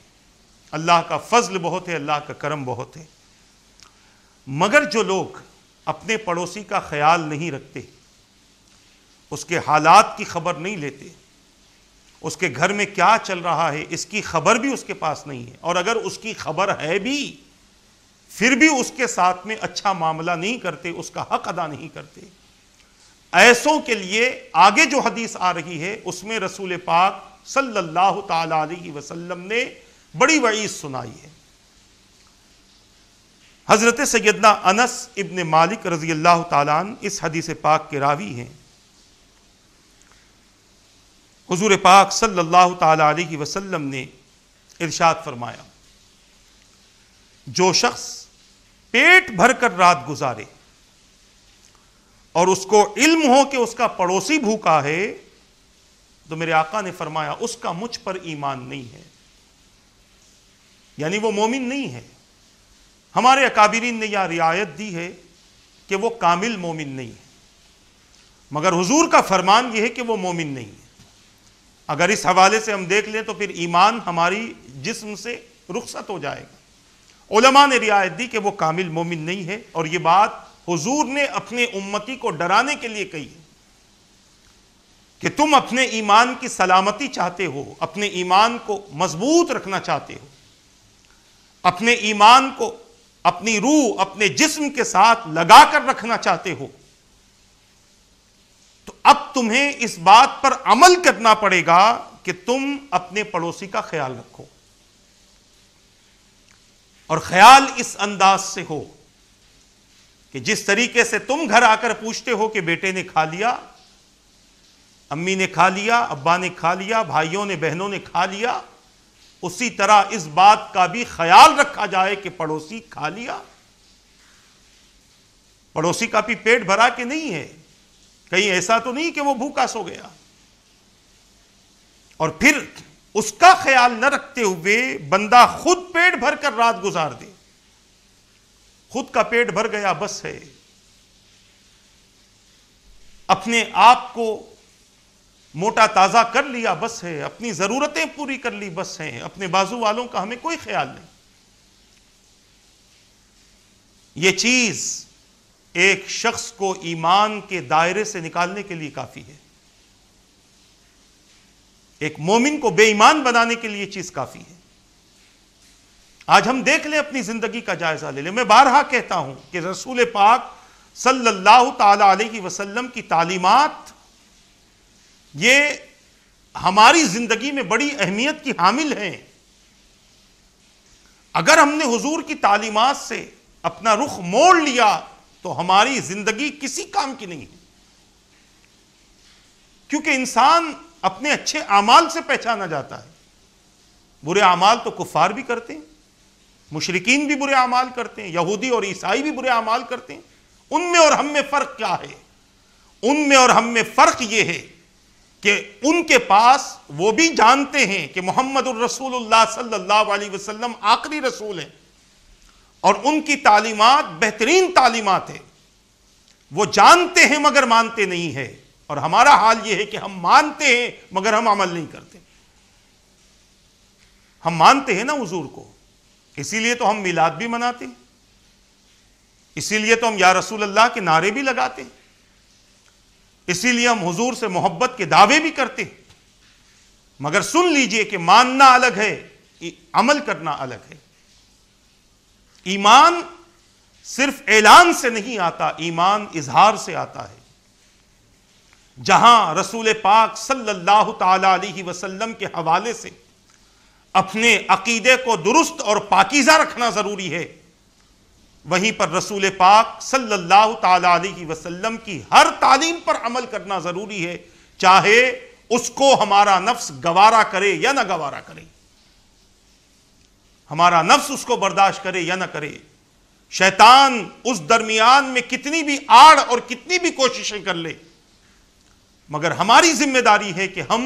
اللہ کا فضل بہت ہے، اللہ کا کرم بہت ہے. مگر جو لوگ اپنے پڑوسی کا خیال نہیں رکھتے، اس کے حالات کی خبر نہیں لیتے، اس کے گھر میں کیا چل رہا ہے اس کی خبر بھی اس کے پاس نہیں ہے، اور اگر اس کی خبر ہے بھی پھر بھی اس کے ساتھ میں اچھا معاملہ نہیں کرتے، اس کا حق ادا نہیں کرتے، ایسوں کے لیے آگے جو حدیث آ رہی ہے اس میں رسول پاک صلی اللہ تعالی علیہ وسلم نے بڑی وعید سنائی ہے۔ حضرت سیدنا انس ابن مالک رضی اللہ تعالیٰ عنہ اس حدیث پاک کے راوی ہیں۔ حضور پاک صلی اللہ تعالی علیہ وسلم نے ارشاد فرمایا، جو شخص پیٹ بھر کر رات گزارے اور اس کو علم ہو کہ اس کا پڑوسی بھوکا ہے، تو میرے آقا نے فرمایا اس کا مجھ پر ایمان نہیں ہے، یعنی وہ مومن نہیں ہے۔ ہمارے اکابرین نے یہ رعایت دی ہے کہ وہ کامل مومن نہیں ہے، مگر حضور کا فرمان یہ ہے کہ وہ مومن نہیں ہے۔ اگر اس حوالے سے ہم دیکھ لیں تو پھر ایمان ہماری جسم سے رخصت ہو جائے گا۔ علماء نے رعایت دی کہ وہ کامل مومن نہیں ہے، اور یہ بات حضور نے اپنے امتی کو ڈرانے کے لیے کہی ہے کہ تم اپنے ایمان کی سلامتی چاہتے ہو، اپنے ایمان کو مضبوط رکھنا چاہتے ہو، اپنے ایمان کو اپنی روح اپنے جسم کے ساتھ لگا کر رکھنا چاہتے ہو، تو اب تمہیں اس بات پر عمل کرنا پڑے گا کہ تم اپنے پڑوسی کا خیال رکھو، اور خیال اس انداز سے ہو کہ جس طریقے سے تم گھر آ کر پوچھتے ہو کہ بیٹے نے کھا لیا، امی نے کھا لیا، ابا نے کھا لیا، بھائیوں نے بہنوں نے کھا لیا، اسی طرح اس بات کا بھی خیال رکھا جائے کہ پڑوسی کھا لیا، پڑوسی کا بھی پیٹ بھرا کہ نہیں ہے، کہیں ایسا تو نہیں کہ وہ بھوکا سو گیا، اور پھر اس کا خیال نہ رکھتے ہوئے بندہ خود پیٹ بھر کر رات گزار دے، خود کا پیٹ بھر گیا بس ہے، اپنے آپ کو موٹا تازہ کر لیا بس ہے، اپنی ضرورتیں پوری کر لی بس ہیں، اپنے بازو والوں کا ہمیں کوئی خیال نہیں۔ یہ چیز ایک شخص کو ایمان کے دائرے سے نکالنے کے لیے کافی ہے، ایک مومن کو بے ایمان بنانے کے لیے چیز کافی ہے۔ آج ہم دیکھ لیں، اپنی زندگی کا جائزہ لے لیں۔ میں بارہا کہتا ہوں کہ رسول پاک صلی اللہ تعالی علیہ وسلم کی تعلیمات یہ ہماری زندگی میں بڑی اہمیت کی حامل ہیں۔ اگر ہم نے حضور کی تعلیمات سے اپنا رخ موڑ لیا تو ہماری زندگی کسی کام کی نہیں ہے، کیونکہ انسان اپنے اچھے اعمال سے پہچانا جاتا ہے۔ برے اعمال تو کفار بھی کرتے ہیں، مشرکین بھی برے اعمال کرتے ہیں، یہودی اور عیسائی بھی برے اعمال کرتے ہیں۔ ان میں اور ہم میں فرق کیا ہے؟ ان میں اور ہم میں فرق یہ ہے کہ ان کے پاس وہ بھی جانتے ہیں کہ محمد الرسول اللہ صلی اللہ علیہ وسلم آخری رسول ہیں، اور ان کی تعلیمات بہترین تعلیمات ہیں، وہ جانتے ہیں مگر مانتے نہیں ہیں، اور ہمارا حال یہ ہے کہ ہم مانتے ہیں مگر ہم عمل نہیں کرتے۔ ہم مانتے ہیں نا حضور کو، اسی لیے تو ہم میلاد بھی مناتے ہیں، اسی لیے تو ہم یا رسول اللہ کے نعرے بھی لگاتے ہیں، اسی لیے ہم حضور سے محبت کے دعوے بھی کرتے ہیں، مگر سن لیجئے کہ ماننا الگ ہے، عمل کرنا الگ ہے۔ ایمان صرف اعلان سے نہیں آتا، ایمان اظہار سے آتا ہے۔ جہاں رسول پاک صلی اللہ تعالی علیہ وسلم کے حوالے سے اپنے عقیدے کو درست اور پاکیزہ رکھنا ضروری ہے، وہیں پر رسول پاک صلی اللہ تعالی علیہ وسلم کی ہر تعلیم پر عمل کرنا ضروری ہے، چاہے اس کو ہمارا نفس گوارا کرے یا نہ گوارا کرے، ہمارا نفس اس کو برداشت کرے یا نہ کرے۔ شیطان اس درمیان میں کتنی بھی آڑ اور کتنی بھی کوششیں کر لے، مگر ہماری ذمہ داری ہے کہ ہم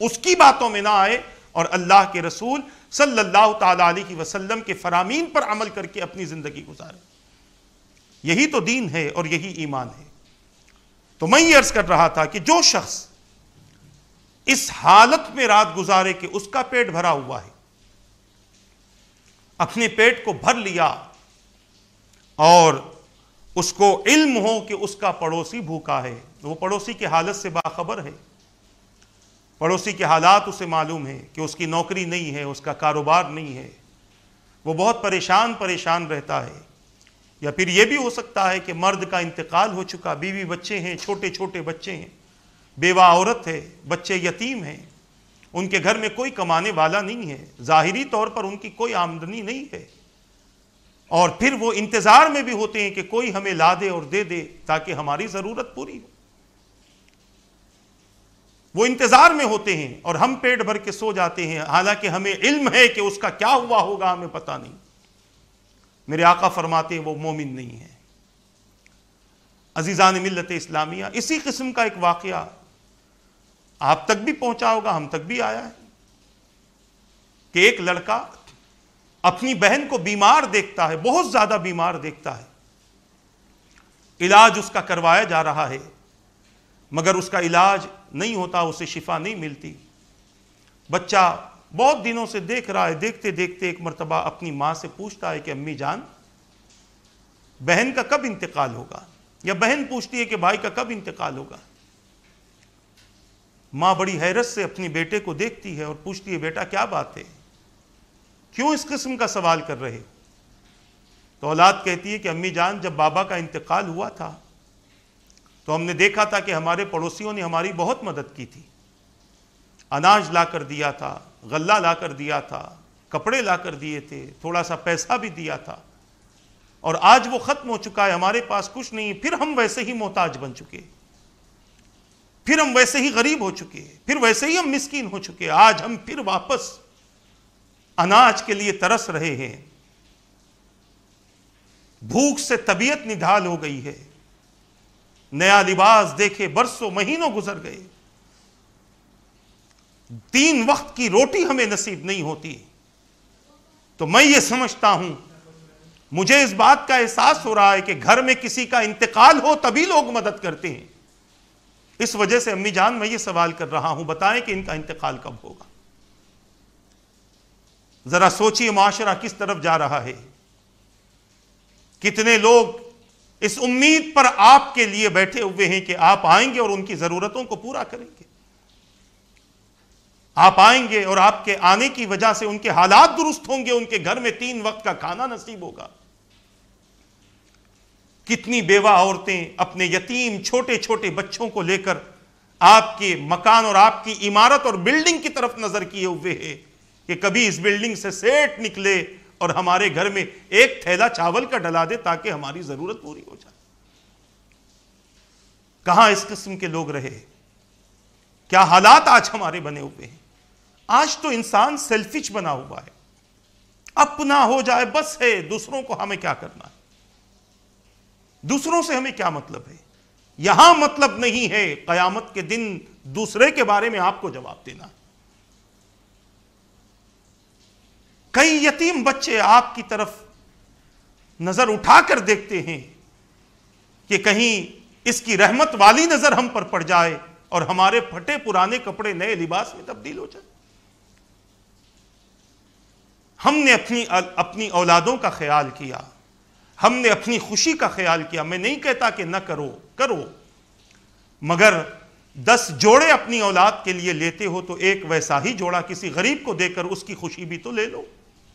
اس کی باتوں میں نہ آئے اور اللہ کے رسول صلی اللہ تعالی علیہ وسلم کے فرامین پر عمل کر کے اپنی زندگی گزارے۔ یہی تو دین ہے اور یہی ایمان ہے۔ تو میں یہ عرض کر رہا تھا کہ جو شخص اس حالت میں رات گزارے کہ اس کا پیٹ بھرا ہوا ہے، اپنے پیٹ کو بھر لیا، اور اس کو علم ہو کہ اس کا پڑوسی بھوکا ہے، وہ پڑوسی کی حالت سے باخبر ہے، پڑوسی کے حالات اسے معلوم ہے کہ اس کی نوکری نہیں ہے، اس کا کاروبار نہیں ہے، وہ بہت پریشان رہتا ہے۔ یا پھر یہ بھی ہو سکتا ہے کہ مرد کا انتقال ہو چکا، بیوی بچے ہیں، چھوٹے چھوٹے بچے ہیں، بیوہ عورت ہے، بچے یتیم ہیں، ان کے گھر میں کوئی کمانے والا نہیں ہے، ظاہری طور پر ان کی کوئی آمدنی نہیں ہے، اور پھر وہ انتظار میں بھی ہوتے ہیں کہ کوئی ہمیں لا دے اور دے دے تاکہ ہماری ضرورت پوری ہو۔ وہ انتظار میں ہوتے ہیں اور ہم پیٹ بھر کے سو جاتے ہیں، حالانکہ ہمیں علم ہے کہ اس کا کیا ہوا ہوگا ہمیں پتہ نہیں۔ میرے آقا فرماتے ہیں وہ مومن نہیں ہے۔ عزیزان ملت اسلامیہ، اسی قسم کا ایک واقعہ آپ تک بھی پہنچا ہوگا، ہم تک بھی آیا ہے کہ ایک لڑکا اپنی بہن کو بیمار دیکھتا ہے، بہت زیادہ بیمار دیکھتا ہے، علاج اس کا کروایا جا رہا ہے، مگر اس کا علاج نہیں ہوتا، اسے شفا نہیں ملتی۔ بچہ بہت دنوں سے دیکھ رہا ہے، دیکھتے دیکھتے ایک مرتبہ اپنی ماں سے پوچھتا ہے کہ امی جان، بہن کا کب انتقال ہوگا؟ یا بہن پوچھتی ہے کہ بھائی کا کب انتقال ہوگا؟ ماں بڑی حیرت سے اپنی بیٹے کو دیکھتی ہے اور پوچھتی ہے بیٹا کیا بات ہے، کیوں اس قسم کا سوال کر رہے؟ تو اولاد کہتی ہے کہ امی جان، جب بابا کا انتقال ہوا تھا تو ہم نے دیکھا تھا کہ ہمارے پڑوسیوں نے ہماری بہت مدد کی تھی، اناج لا کر دیا تھا، غلہ لا کر دیا تھا، کپڑے لا کر دیے تھے، تھوڑا سا پیسہ بھی دیا تھا، اور آج وہ ختم ہو چکا ہے، ہمارے پاس کچھ نہیں، پھر ہم ویسے ہی محتاج بن چکے، پھر ہم ویسے ہی غریب ہو چکے، پھر ویسے ہی ہم مسکین ہو چکے، آج ہم پھر واپس اناج کے لیے ترس رہے ہیں، بھوک سے طبیعت نڈھال ہو گئی ہے، نیا لباس دیکھے برسوں مہینوں گزر گئے، 3 وقت کی روٹی ہمیں نصیب نہیں ہوتی۔ تو میں یہ سمجھتا ہوں، مجھے اس بات کا احساس ہو رہا ہے کہ گھر میں کسی کا انتقال ہو تبھی لوگ مدد کرتے ہیں۔ اس وجہ سے امی جان میں یہ سوال کر رہا ہوں، بتائیں کہ ان کا انتقال کب ہوگا؟ ذرا سوچئے معاشرہ کس طرف جا رہا ہے، کتنے لوگ اس امید پر آپ کے لیے بیٹھے ہوئے ہیں کہ آپ آئیں گے اور ان کی ضرورتوں کو پورا کریں گے، آپ آئیں گے اور آپ کے آنے کی وجہ سے ان کے حالات درست ہوں گے، ان کے گھر میں 3 وقت کا کھانا نصیب ہوگا۔ کتنی بیوہ عورتیں اپنے یتیم چھوٹے چھوٹے بچوں کو لے کر آپ کے مکان اور آپ کی عمارت اور بلڈنگ کی طرف نظر کیے ہوئے ہیں کہ کبھی اس بلڈنگ سے سیٹ نکلے اور ہمارے گھر میں ایک تھیلا چاول کا ڈلا دے تاکہ ہماری ضرورت پوری ہو جائے۔ کہاں اس قسم کے لوگ رہے؟ کیا حالات آج ہمارے بنے ہوئے ہیں؟ آج تو انسان سیلفش بنا ہوا ہے، اپنا ہو جائے بس ہے، دوسروں کو ہمیں کیا کرنا ہے، دوسروں سے ہمیں کیا مطلب ہے؟ یہاں مطلب نہیں ہے قیامت کے دن دوسرے کے بارے میں آپ کو جواب دینا ہے۔ کئی یتیم بچے آپ کی طرف نظر اٹھا کر دیکھتے ہیں کہ کہیں اس کی رحمت والی نظر ہم پر پڑ جائے اور ہمارے پھٹے پرانے کپڑے نئے لباس میں تبدیل ہو جائے۔ ہم نے اپنی اولادوں کا خیال کیا، ہم نے اپنی خوشی کا خیال کیا۔ میں نہیں کہتا کہ نہ کرو، مگر 10 جوڑے اپنی اولاد کے لیے لیتے ہو تو ایک ویسا ہی جوڑا کسی غریب کو دے کر اس کی خوشی بھی تو لے لو،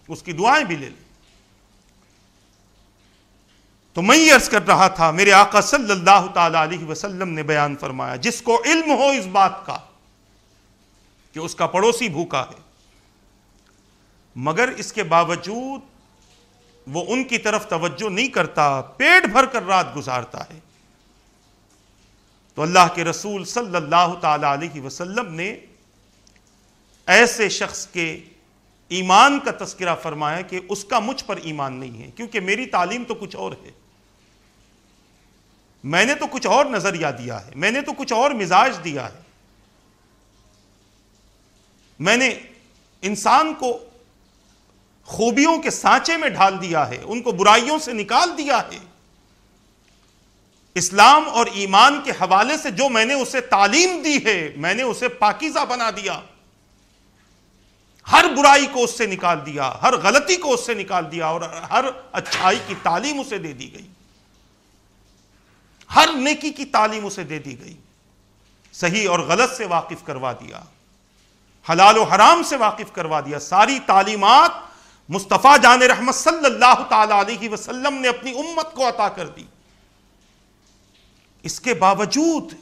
اس کی دعائیں بھی لے لو۔ تو میں یہ عرض کر رہا تھا، میرے آقا صلی اللہ تعالی علیہ وسلم نے بیان فرمایا، جس کو علم ہو اس بات کا کہ اس کا پڑوسی بھوکا ہے، مگر اس کے باوجود وہ ان کی طرف توجہ نہیں کرتا، پیٹ بھر کر رات گزارتا ہے، تو اللہ کے رسول صلی اللہ تعالی علیہ وسلم نے ایسے شخص کے ایمان کا تذکرہ فرمایا کہ اس کا مجھ پر ایمان نہیں ہے، کیونکہ میری تعلیم تو کچھ اور ہے، میں نے تو کچھ اور نظریہ دیا ہے، میں نے تو کچھ اور مزاج دیا ہے، میں نے انسان کو خوبیوں کے سانچے میں ڈھال دیا ہے، ان کو برائیوں سے نکال دیا ہے۔ اسلام اور ایمان کے حوالے سے جو میں نے اسے تعلیم دی ہے، میں نے اسے پاکیزہ بنا دیا۔ ہر برائی کو اس سے نکال دیا، ہر غلطی کو اس سے نکال دیا، اور ہر اچھائی کی تعلیم اسے دے دی گئی، ہر نیکی کی تعلیم اسے دے دی گئی، صحیح اور غلط سے واقف کروا دیا، حلال و حرام سے واقف کروا دیا۔ ساری تعلیمات مصطفیٰ جان رحمت صلی اللہ تعالی علیہ وسلم نے اپنی امت کو عطا کر دی۔ اس کے باوجود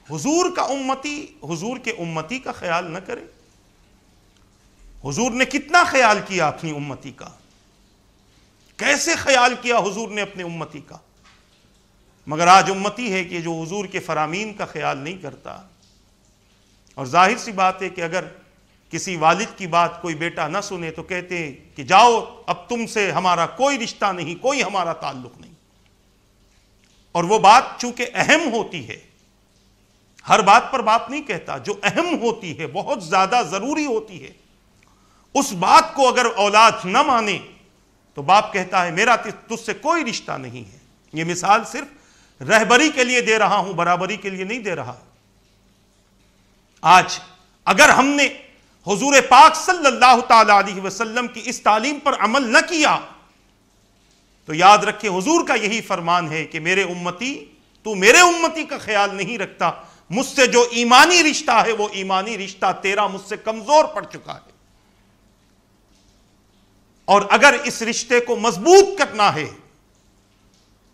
حضور کا امتی حضور کے امتی کا خیال نہ کرے۔ حضور نے کتنا خیال کیا اپنی امتی کا، کیسے خیال کیا حضور نے اپنے امتی کا، مگر آج امتی ہے کہ جو حضور کے فرامین کا خیال نہیں کرتا۔ اور ظاہر سی بات ہے کہ اگر کسی والد کی بات کوئی بیٹا نہ سنے تو کہتے ہیں کہ جاؤ، اب تم سے ہمارا کوئی رشتہ نہیں، کوئی ہمارا تعلق نہیں۔ اور وہ بات چونکہ اہم ہوتی ہے، ہر بات پر باپ نہیں کہتا، جو اہم ہوتی ہے، بہت زیادہ ضروری ہوتی ہے، اس بات کو اگر اولاد نہ مانے تو باپ کہتا ہے میرا تجھ سے کوئی رشتہ نہیں ہے۔ یہ مثال صرف رہبری کے لیے دے رہا ہوں، برابری کے لیے نہیں دے رہا۔ آج اگر ہم نے حضور پاک صلی اللہ تعالی علیہ وسلم کی اس تعلیم پر عمل نہ کیا تو یاد رکھے حضور کا یہی فرمان ہے کہ میرے امتی، تو میرے امتی کا خیال نہیں رکھتا، مجھ سے جو ایمانی رشتہ ہے وہ ایمانی رشتہ تیرا مجھ سے کمزور پڑ چکا ہے۔ اور اگر اس رشتے کو مضبوط کرنا ہے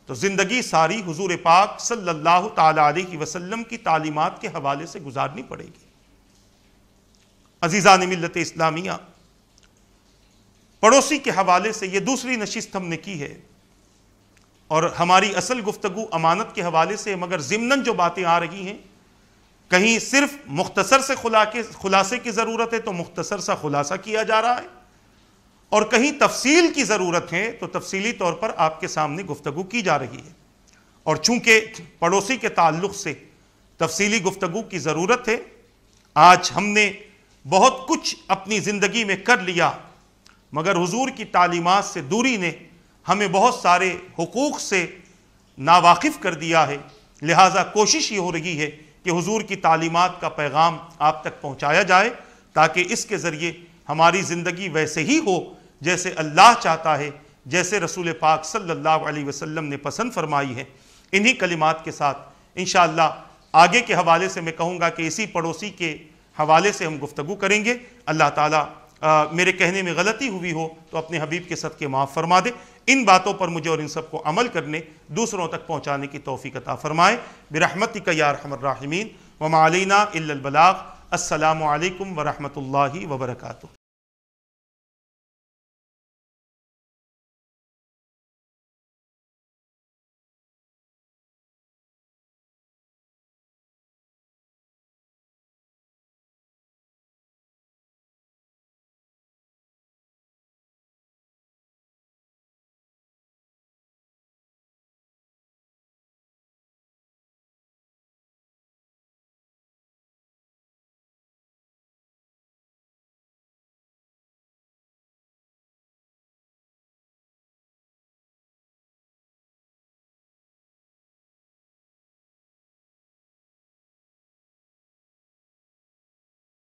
تو زندگی ساری حضور پاک صلی اللہ تعالی علیہ وسلم کی تعلیمات کے حوالے سے گزارنی پڑے گی۔ عزیزان ملت اسلامیہ، پڑوسی کے حوالے سے یہ دوسری نشست ہم نے کی ہے، اور ہماری اصل گفتگو امانت کے حوالے سے، مگر ضمناً جو باتیں آ رہی ہیں، کہیں صرف مختصر سے خلاصے کی ضرورت ہے تو مختصر سا خلاصہ کیا جا رہا ہے، اور کہیں تفصیل کی ضرورت ہے تو تفصیلی طور پر آپ کے سامنے گفتگو کی جا رہی ہے۔ اور چونکہ پڑوسی کے تعلق سے تفصیلی گفتگو کی ضرورت ہے، آج ہم نے بہت کچھ اپنی زندگی میں کر لیا، مگر حضور کی تعلیمات سے دوری نے ہمیں بہت سارے حقوق سے ناواقف کر دیا ہے۔ لہٰذا کوشش یہ ہو رہی ہے کہ حضور کی تعلیمات کا پیغام آپ تک پہنچایا جائے، تاکہ اس کے ذریعے ہماری زندگی ویسے ہی ہو جیسے اللہ چاہتا ہے، جیسے رسول پاک صلی اللہ علیہ وسلم نے پسند فرمائی ہے۔ انہی کلمات کے ساتھ انشاءاللہ آگے کے حوالے سے میں کہوں گا کہ اسی پڑوسی کے حوالے سے ہم گفتگو کریں گے۔ اللہ تعالیٰ میرے کہنے میں غلطی ہوئی ہو تو اپنے حبیب کے صدقے معاف فرما دے۔ ان باتوں پر مجھے اور ان سب کو عمل کرنے، دوسروں تک پہنچانے کی توفیق عطا فرمائے برحمتک یا ارحم الراحمین، وما علینا الا البلاغ۔ السلام علیکم ورحمۃ اللہ وبرکاتہ۔